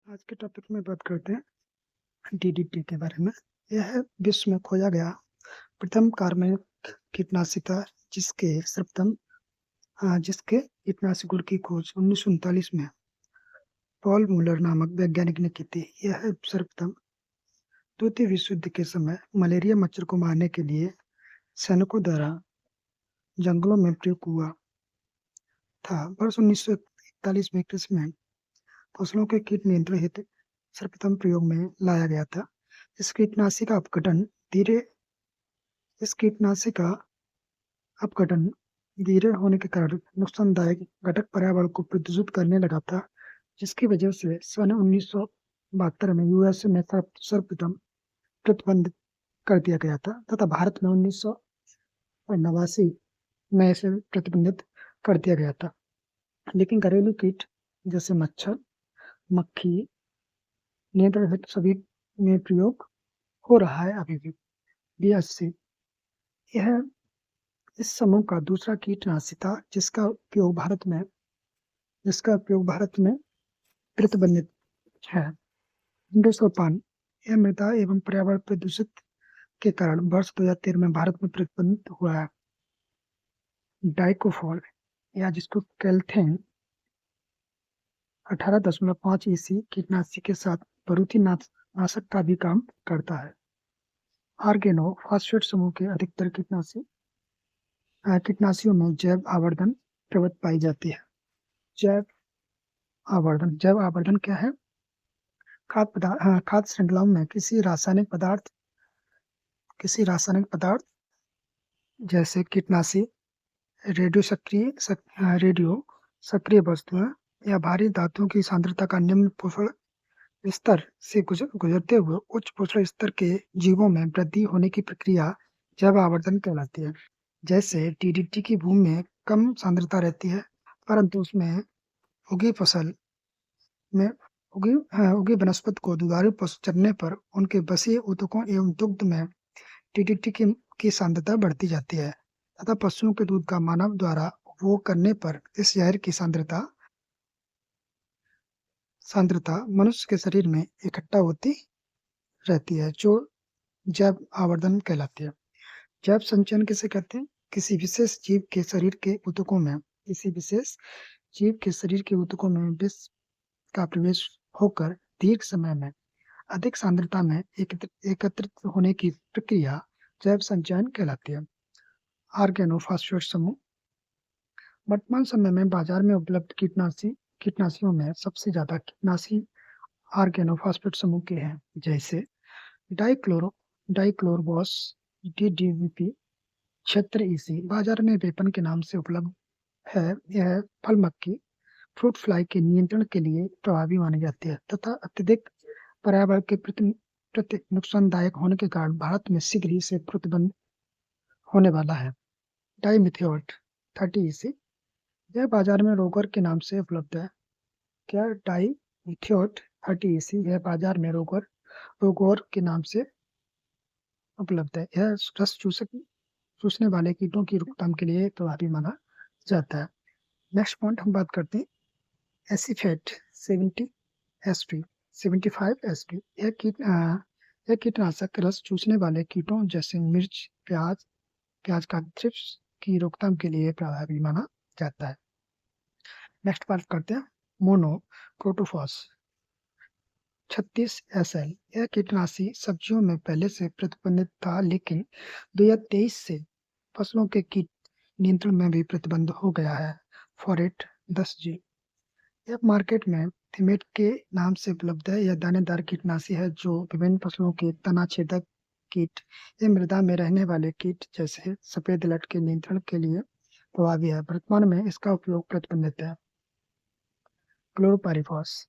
आज के टॉपिक में बात करते हैं डीडीटी के बारे में। यह विश्व में खोजा गया प्रथम कार्बनिक कीटनाशी था जिसके कीटनाशी गुण की खोज 1939 में पॉल मूलर नामक वैज्ञानिक ने की थी। यह सर्वप्रथम द्वितीय विश्व युद्ध के समय मलेरिया मच्छर को मारने के लिए सैनिकों द्वारा जंगलों में प्रयोग हुआ था। वर्ष 1941 में कृषि में फसलों के कीट नियंत्रण हेतु सर्वप्रथम प्रयोग में लाया गया था। इस कीटनाशी का धीरे होने के कारण नुकसानदायक घटक पर्यावरण को प्रदूषित करने लगा था, जिसकी वजह से सन 1972 में यूएसए में सर्वप्रथम प्रतिबंध कर दिया गया था तथा भारत में 1989 में इसे प्रतिबंधित कर दिया गया था। लेकिन घरेलू कीट जैसे मच्छर, मक्खी नियंत्रण हेतु सभी में प्रयोग हो रहा है अभी भी। BSC यह इस समूह का दूसरा कीटनाशी था जिसका उपयोग भारत में प्रतिबंधित है। इंडोसल्फान यह मृदा एवं पर्यावरण प्रदूषित के कारण वर्ष 2013 में भारत में प्रतिबंधित हुआ है। डाइकोफॉल या जिसको कैल्थेन 18.5 EC कीटनाशी के साथ बारूदी नाशक का भी काम करता है। ऑर्गेनो फॉस्फेट समूह के अधिकतर कीटनाशियों में जैव आवर्धन प्रवृत्ति पाई जाती है। जैव आवर्धन क्या है? खाद्य श्रृंखलाओं में किसी रासायनिक पदार्थ जैसे कीटनाशी, रेडियो सक्रिय वस्तुएं या भारी धातुओं की सांद्रता का निम्न पोषण स्तर से गुजरते हुए उच्च पोषण स्तर के जीवों में वृद्धि होने की प्रक्रिया जैव आवर्धन कहलाती है। जैसे DDT की भूमि में कम सांद्रता रहती है, परंतु उसमें उगी वनस्पति को दुधारू पशु चरने पर उनके बसीय ऊतकों एवं दुग्ध में DDT की सांद्रता बढ़ती जाती है तथा पशुओं के दूध का मानव द्वारा उपभोग करने पर इस जहर की सांद्रता मनुष्य के शरीर में इकट्ठा होती रहती है, जो जैव आवर्धन कहलाती है। जैव संचयन किसे कहते हैं? किसी विशेष जीव के शरीर के ऊतकों में विष का प्रवेश होकर दीर्घ समय में अधिक सांद्रता में एकत्रित होने की प्रक्रिया जैव संचयन कहलाती है। ऑर्गेनोफॉस्फेट समूह वर्तमान समय में बाजार में उपलब्ध कीटनाशियों में सबसे ज्यादा कीटनाशी ऑर्गेनोफॉस्फेट समूह के हैं, जैसे डाइक्लोरबॉस DDBP 76 EC बाजार में वेपन के नाम से उपलब्ध है। यह फल मक्खी फ्रूट फ्लाई के नियंत्रण के लिए प्रभावी मानी जाती है तथा अत्यधिक पर्यावरण के प्रति नुकसानदायक होने के कारण भारत में शीघ्र ही से प्रतिबंध होने वाला है। डाइमिथोएट 30 EC यह बाजार में रोगर के नाम से उपलब्ध है। क्या डाइमिथोएट 30 EC यह बाजार में रोगर के नाम से उपलब्ध है। यह रस चूसने वाले कीटों की रोकथाम के लिए प्रभावी माना जाता है। नेक्स्ट पॉइंट हम बात करते हैं एसीफेट 75 यह कीटनाशक रस चूसने वाले कीटों जैसे मिर्च, प्याज का थ्रिप्स की रोकथाम के लिए प्रभावी माना जाता है। नेक्स्ट बात करते हैं मोनोक्रोटोफॉस 36 SL यह कीटनाशी सब्जियों में पहले से प्रतिबंधित था, लेकिन 2023 से फसलों के कीट नियंत्रण में भी प्रतिबंध हो गया है। फॉरेट 10G यह मार्केट में थिमेट के नाम से उपलब्ध है। यह दानेदार कीटनाशी है जो विभिन्न फसलों के तना छेदक कीट या मृदा में रहने वाले कीट जैसे सफेद लट के नियंत्रण के लिए प्रभावी है। वर्तमान में इसका उपयोग प्रतिबंधित है। क्लोरोपाइरिफॉस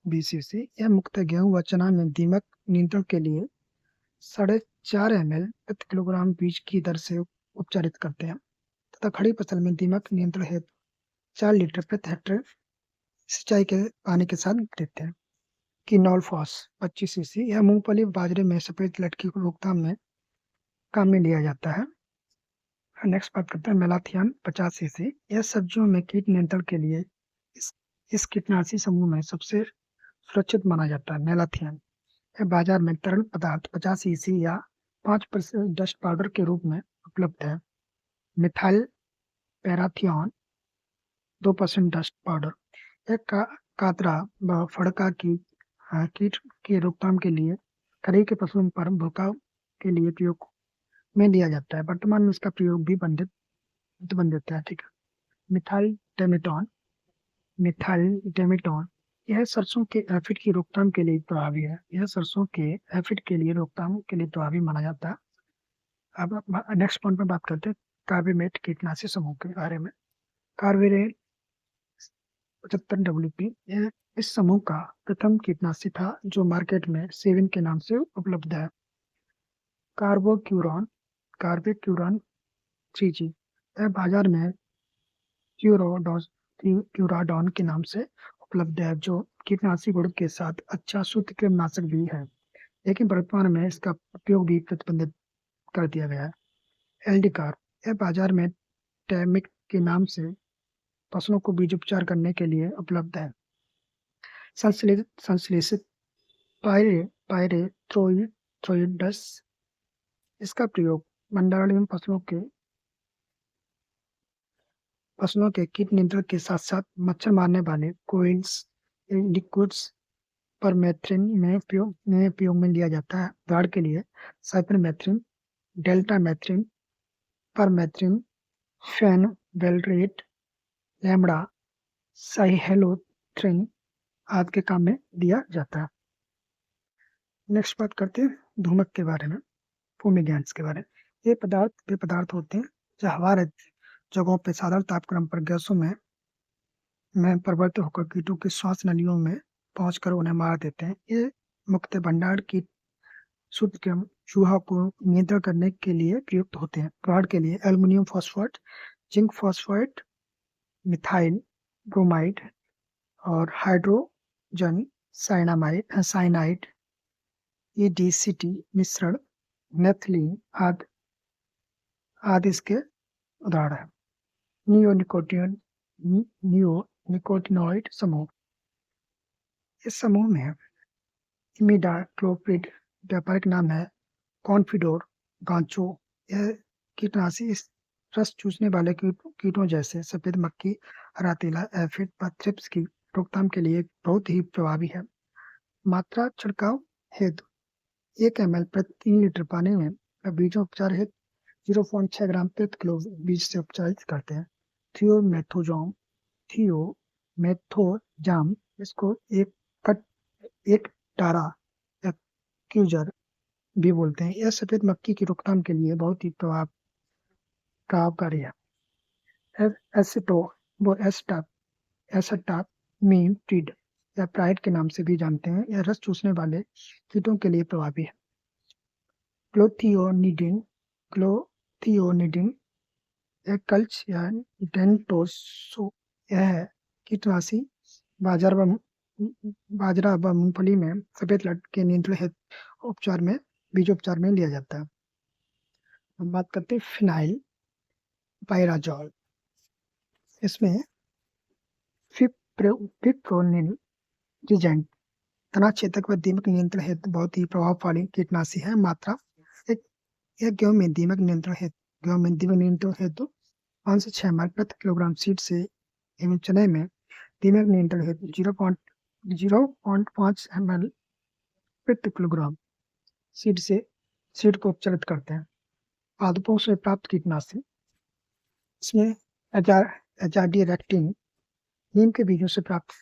BCC यह मुख्यतः गेहूं व चना में दीमक नियंत्रण के लिए 4.5 ml प्रति किलोग्राम बीज की दर से उपचारित करते हैं तथा खड़ी फसल में दीमक नियंत्रण हेतु 4 लीटर प्रति हेक्टेयर सिंचाई के पानी के साथ देते हैं। किनोलफॉस 25 EC यह मूंगफली बाजरे में सफेद लट की रोकथाम में काम में लिया जाता है। नेक्स्ट बात करते हैं मेलाथियान 50 EC यह सब्जियों में कीट नियंत्रण के लिए इस कीटनाशी समूह में सबसे सुरक्षित माना जाता है। मैलाथियन यह बाजार में तरल पदार्थ 50 ईसी या 5% डस्ट पाउडर के रूप में उपलब्ध है। मिथाइल पैराथियन 2% डस्ट पाउडर यह कातरा व फड़का की कीट की रोकथाम के लिए खरी के पशुओं पर भूखाव के लिए प्रयोग में लिया जाता है। वर्तमान में इसका प्रयोग भी प्रतिबंधित है। ठीक है। मिथाइल डेमेटोन यह सरसों के एफिड की रोकथाम के लिए प्रभावी है। यह सरसों के एफिड के लिए रोकथाम के लिए प्रभावी माना जाता है। अब नेक्स्ट पॉइंट पर बात करते हैं कार्बामेट कीटनाशी समूह के बारे में। कार्बेरेट 75 WP यह इस समूह का प्रथम कीटनाशी था जो मार्केट में सेविन के नाम से उपलब्ध है। कार्बोक्यूरॉन 3G यह बाजार में क्यूराडॉन के नाम से उपलब्ध है जो कीटनाशी गुण के साथ अच्छा शुद्ध कृमिनाशक भी है, लेकिन वर्तमान में इसका उपयोग भी प्रतिबंधित कर दिया गया है। एल्डिकार यह बाजार में टैमिक के नाम से फसलों को बीज उपचार करने के लिए उपलब्ध है। संश्लेषित पायरेथ्रोइडस इसका प्रयोग भंडारण फसलों के कीट नियंत्रण के साथ साथ मच्छर मारने वाले कोइल्स लिक्विड्स परमेथ्रिन में उपयोग में लिया जाता है। उदाहरण के लिए साइपरमेथ्रिन, डेल्टामेथ्रिन, परमेथ्रिन, फेनवेलरेट, लैम्बडा, साइहेलोथ्रिन आदि के काम में दिया जाता है। नेक्स्ट बात करते हैं धूमक के बारे में, फूमिगेंट्स के बारे में। ये पदार्थ होते हैं जो हवादार जगहों पर साधारण तापक्रम पर गैसों में परिवर्तित होकर कीटों की श्वास नलियों में पहुंचकर उन्हें मार देते हैं। ये मुख्यतः भंडारण की शुद्ध क्रम चूहा को नियंत्रण करने के लिए प्रयुक्त होते हैं। उदाहरण के लिए aluminium phosphate, zinc phosphate, methyl bromide और हाइड्रोजन साइनाइड, EDCT मिश्रण, नेथलीन आदि इसके उदाहरण है। नियोनिकोटिनॉइड समूह, इस समूह में इमिडाक्लोप्रिड व्यापारिक नाम है कॉन्फिडोर गांचो। यह कीटनाशी इस रस चूसने वाले कीटों जैसे सफेद मक्खी, हरा तीला, एफिड व थ्रिप्स की रोकथाम के लिए बहुत ही प्रभावी है। मात्रा छिड़काव हेतु 1 ml प्रति 3 लीटर पानी में बीजों उपचार हेतु 0.6 ग्राम प्रति किलो बीज से उपचारित करते हैं। थियोमेथोजाम इसको एक टारा या क्यूजर भी बोलते हैं। यह सफेद मक्खी की रोकथाम के लिए बहुत ही प्रभावकारी है। एसिटामिप्रिड या प्राइड के नाम से भी जानते हैं। यह रस चूसने वाले कीटों के लिए प्रभावी है। क्लोथियोनिडिन कल्च या डेंटोसो यह कीटनाशी बाजरा व मूंगफली में सफेद लट के नियंत्रण हेतु बीजोपचार में लिया जाता है। हम बात करते हैं फिनाइल पायराजॉल, इसमें फिप्रोनिल रिजेंट तना छेदक व दीमक नियंत्रण हेतु बहुत ही प्रभावशाली कीटनाशी है। मात्रा गेहूं में दीमक नियंत्रण हेतु 5 से 6 ml प्रति किलोग्राम सीड से एवं चने में दीमक नियंत्रण हेतु 0.5 ml प्रति किलोग्राम सीड को उपचारित करते हैं। पादपों से प्राप्त कीटनाशी, इसमें एजाडिरेक्टिन नीम के बीजों से प्राप्त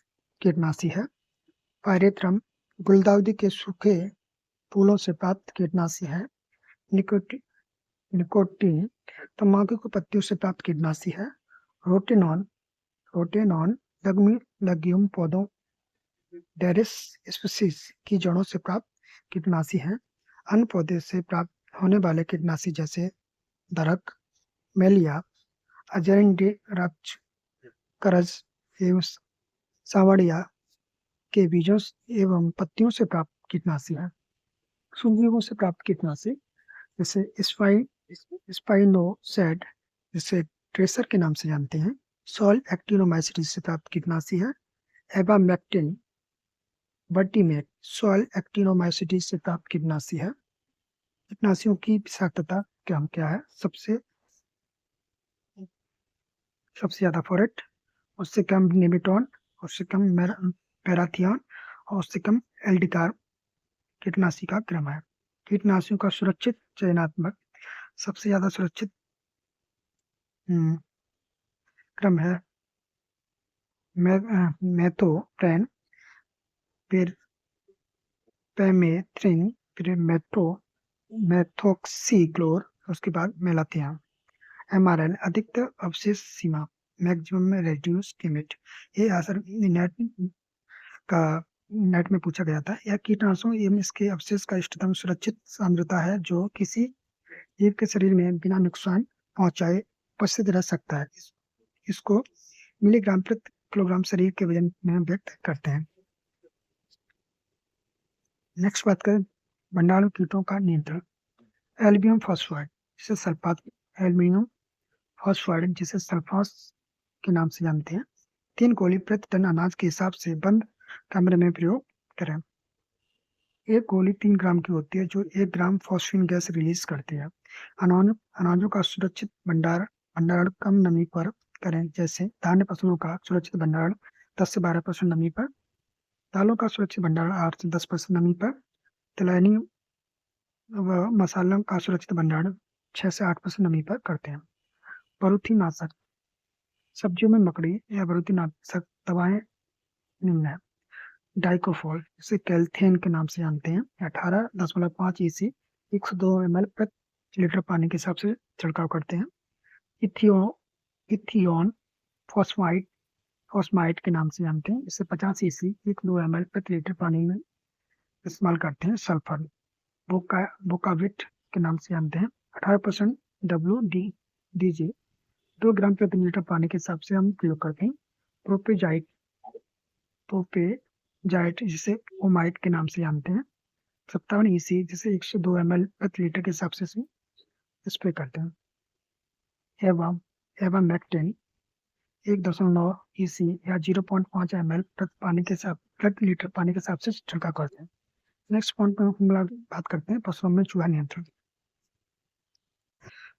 कीटनाशी है। पायरेथ्रम गुलदाउदी के सूखे फूलों से प्राप्त कीटनाशी है। निकोटीन तंबाकू की पत्तियों से प्राप्त कीटनाशी है। रोटेनॉन लग्यूम पौधों डेरिस स्पीसीज की जड़ों से प्राप्त कीटनाशी है। अन्य पौधे से प्राप्त होने वाले कीटनाशी जैसे दरक, मेलिया, अजेरिंडिराक्ष, करज एवं सावड़िया के बीजों एवं पत्तियों से प्राप्त कीटनाशी है। सूंघियों से प्राप्त कीटनाशी जैसे स्पाइनोसैड, जिसे ट्रेसर के नाम से जानते हैं। सॉल एक्टिनोमाइसिटी से प्राप्त कीटनाशी है। एबामेक्टिन वर्टीमेट सॉइल एक्टिनोमाइसिटी से प्राप्त कीटनाशी है। कीटनाशियों की विषाक्तता क्या है? सबसे ज्यादा फोरेट, उससे कम निमेटोन, उससे कम पैराथियन और उससे कम एल्डिकार कीटनाशी का क्रम है। कीटनाशियों का सुरक्षित चयनात्मक सबसे ज्यादा सुरक्षित क्रम है मेथोप्रेन, फिर पेमेथ्रिन, फिर मेथोक्सीक्लोर, उसके बाद मेलाथियन। MRL अधिकतर अवशेष सीमा, मैक्सिमम रेड्यूस लिमिट। ये आंसर नेट में पूछा गया था। यह कीटनाशकों एवं इसके अवशेष का इष्टतम सुरक्षित सांद्रता है जो किसी जीव के शरीर में बिना नुकसान पहुंचाए उपस्थित रह सकता है। इसको मिलीग्राम प्रति किलोग्राम शरीर के वजन में व्यक्त करते हैं। नेक्स्ट बात करें भंडारण कीटों का नियंत्रण। एल्बियम फॉस्फाइड जिसे सल्फात, एल्युमिनियम फॉस्फाइड जिसे सल्फास के नाम से जानते हैं, 3 गोली प्रति टन अनाज के हिसाब से बंद कमरे में प्रयोग करें। एक गोली 3 ग्राम की होती है जो 1 ग्राम फॉस्फीन गैस रिलीज करती है। अनाजों का सुरक्षित भंडारण कम नमी पर करें, जैसे धान्य फसलों का सुरक्षित भंडारण 10 से 12% नमी पर, दालों का सुरक्षित भंडारण 8 से 10% नमी पर, तिलहनी व मसालों का सुरक्षित भंडारण 6 से 8% नमी पर करते हैं। परूथीनाशक सब्जियों में मकड़ी या परूथीनाशक दवाएं निम्न है। डाइकोफॉल इसे कैल्थेन के नाम से जानते हैं, 18.5 EC 102 ml प्रति लीटर पानी के हिसाब से छिड़काव करते हैं। इथियोन फॉस्माइड के नाम से जानते हैं, इसे 50 EC 102 ml प्रति लीटर पानी में इस्तेमाल करते हैं। सल्फर बोकाविट के नाम से जानते हैं, 18% WDG 2 ग्राम प्रति लीटर पानी के हिसाब से हम प्रयोग करते हैं। प्रोपेजाइट जिसे ओमाइट के नाम से जानते हैं, 57 EC जिसे 102 ml प्रति लीटर के हिसाब से स्प्रे करते हैं। एवामेक्टिन 1.9 EC या 0.5 ml प्रति लीटर पानी के हिसाब से छिड़काव करते हैं। नेक्स्ट पॉइंट पर हम लोग बात करते हैं फसलों में चूहा नियंत्रण।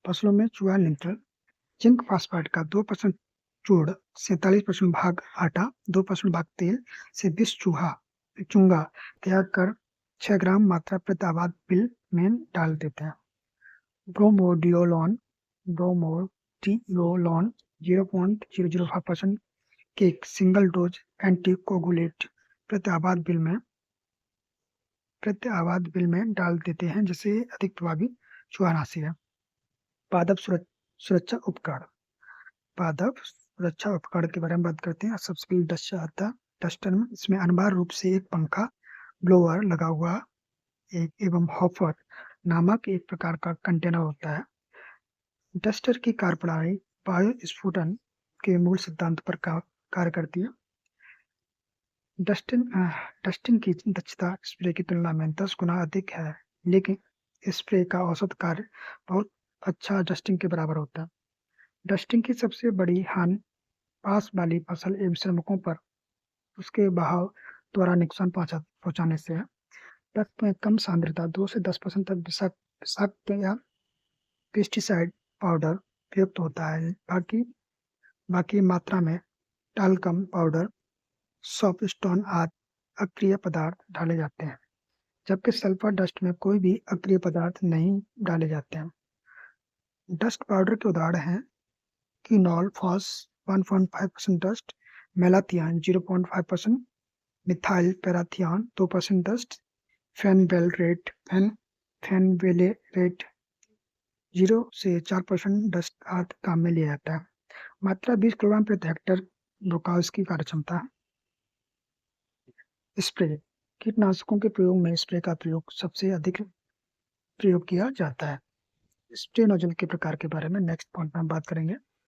फसलों में चूहा नियंत्रण जिंक फॉस्फेट का 2% चूर्ण, 47% भाग आटा, 2% भाग तेल से 20 चूंगा तैयार कर 6 ग्राम मात्रा प्रति आबाद बिल में डाल देते हैं। ब्रोमोडियोलोन 0.005% के एक सिंगल डोज एंटीकोगुलेट प्रति आबाद बिल में डाल देते हैं, जिससे अधिक प्रभावी चूहानाशी है। पादप सुरक्षा उपकरण। पादप सुरक्षा उपकरण के बारे में बात करते हैं। सबसे पहले डस्टर आता है। डस्टर में इसमें अनिवार्य रूप से एक पंखा, ब्लोअर लगा हुआ एवं हॉपर नामक एक प्रकार का कंटेनर होता है। डस्टर की कार्यप्रणाली वायुस्फुटन के मूल सिद्धांत पर कार्य करती है। डस्टिंग की दक्षता स्प्रे की तुलना में 10 गुना अधिक है, लेकिन स्प्रे का औसत कार्य बहुत अच्छा डस्टिंग के बराबर होता है। डस्टिंग की सबसे बड़ी हानि पास वाली फसल एवं श्रमिकों पर उसके बहाव द्वारा नुकसान पहुंचाने से है। डस्ट में कम सांद्रता 2 से 10% तक विषाक्त या पेस्टिसाइड पाउडर प्रयुक्त होता है। बाकी मात्रा में टाल्कम पाउडर, सॉपस्टोन आदि अक्रिय पदार्थ डाले जाते हैं, जबकि सल्फर डस्ट में कोई भी अक्रिय पदार्थ नहीं डाले जाते हैं। डस्ट पाउडर के उदाहरण हैं quinalphos 1.5% dust, malathion 0.5%, methyl parathion 2% dust, fenvalerate 0 से 4% डस्ट आदि काम में लिया जाता है। मात्रा 20 किलोग्राम प्रति हेक्टेयर रुकाव इसकी कार्यक्षमता है। स्प्रे कीटनाशकों के प्रयोग में स्प्रे का प्रयोग सबसे अधिक प्रयोग किया जाता है। स्प्रे नोजल के प्रकार के बारे में नेक्स्ट पॉइंट में हम बात करेंगे।